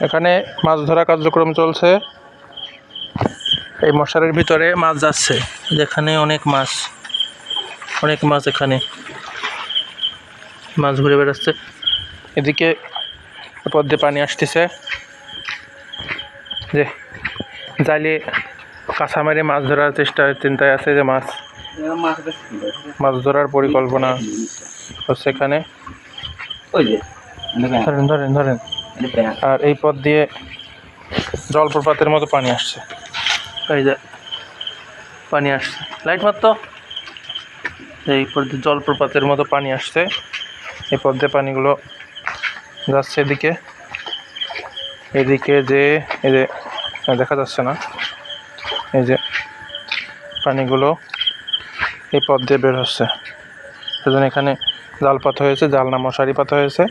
এখানে মাছ ধরা কার্যক্রম চলছে। এই মশারির ভিতরে মাছ যাচ্ছে, যেখানে অনেক মাছ এখানে মাছ ঘুরে বেড়াচ্ছে। এদিকে পথ দিয়ে পানি আসতেছে, যে জালে কাঁচা মেরে মাছ ধরার চিন্তায় আছে, যে মাছ ধরার পরিকল্পনা হচ্ছে এখানে। ধরেন আর এই পথ দিয়ে জলপ্রপাতের মতো পানি আসছে। এই যে পানি আসছে, লাইট মারতো, এই পথ দিয়ে জলপ্রপাতের মতো পানি আসছে। এই পথ দিয়ে পানিগুলো যাচ্ছে এদিকে যে এই যে দেখা যাচ্ছে না, এই যে পানিগুলো এই পথ দিয়ে বের হচ্ছে। সেজন্য এখানে জাল পাতা হয়েছে, জাল না মশারি পাতা হয়েছে,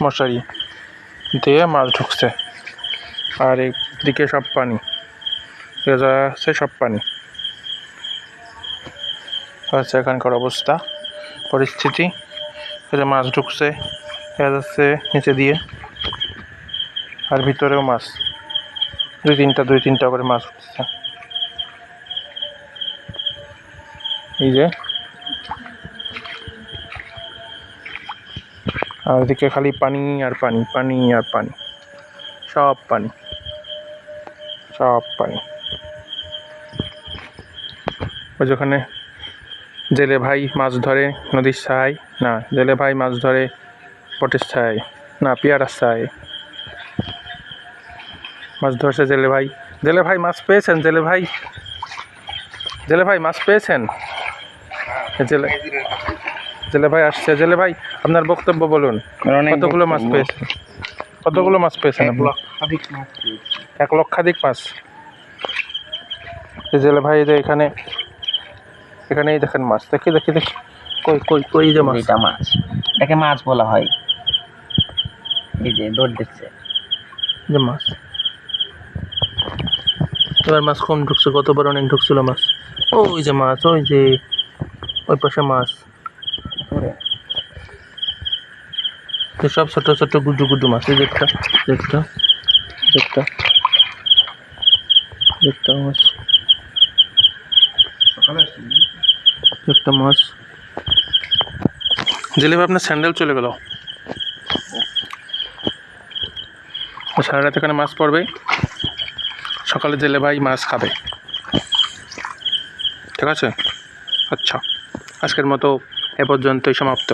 মশারি দিয়ে মাছ ঢুকছে। আর এইদিকে সব পানি, আছে সব পানি হচ্ছে এখানকার অবস্থা পরিস্থিতি। মাছ ঢুকছে দেখা যাচ্ছে নিচে দিয়ে, আর ভিতরেও মাছ দুই তিনটা করে মাছ উঠছে। এই যে আর এদিকে খালি পানি আর পানি, পানি আর পানি, সব পানি। ওই যেখানে জেলে ভাই মাছ ধরে নদীর ছায়, না জেলে ভাই মাছ ধরে পটের ছায়, না পেয়ারার ছায় মাছ ধরছে জেলে ভাই মাছ পেয়েছেন? জেলে ভাই মাছ পেয়েছেন? জেলে ভাই আসছে। জেলে ভাই, আপনার বক্তব্য বলুন। কতগুলো মাছ পেয়েছেন? 1 লক্ষাধিক মাছ। জেলে ভাই যে এখানেই দেখেন মাছ, দেখি কই যে মাছ, এটাকে মাছ বলা হয়। এই যে দৌড় দিচ্ছে যে মাছ, এবার মাছ কম ঢুকছে, গতবার অনেক ঢুকছিল মাছ। ওই যে মাছ, ওই যে ওই পাশে মাছ, সব ছোট ছোট গুডু মাছ। এই একটা মাছ, একটা মাছ। জেলে ভাই আপনার স্যান্ডেল চলে গেল। সারা রাত এখানে মাছ পড়বে, সকালে জেলে ভাই মাছ খাবে। ঠিক আছে, আচ্ছা, আজকের মতো এ পর্যন্তই সমাপ্ত।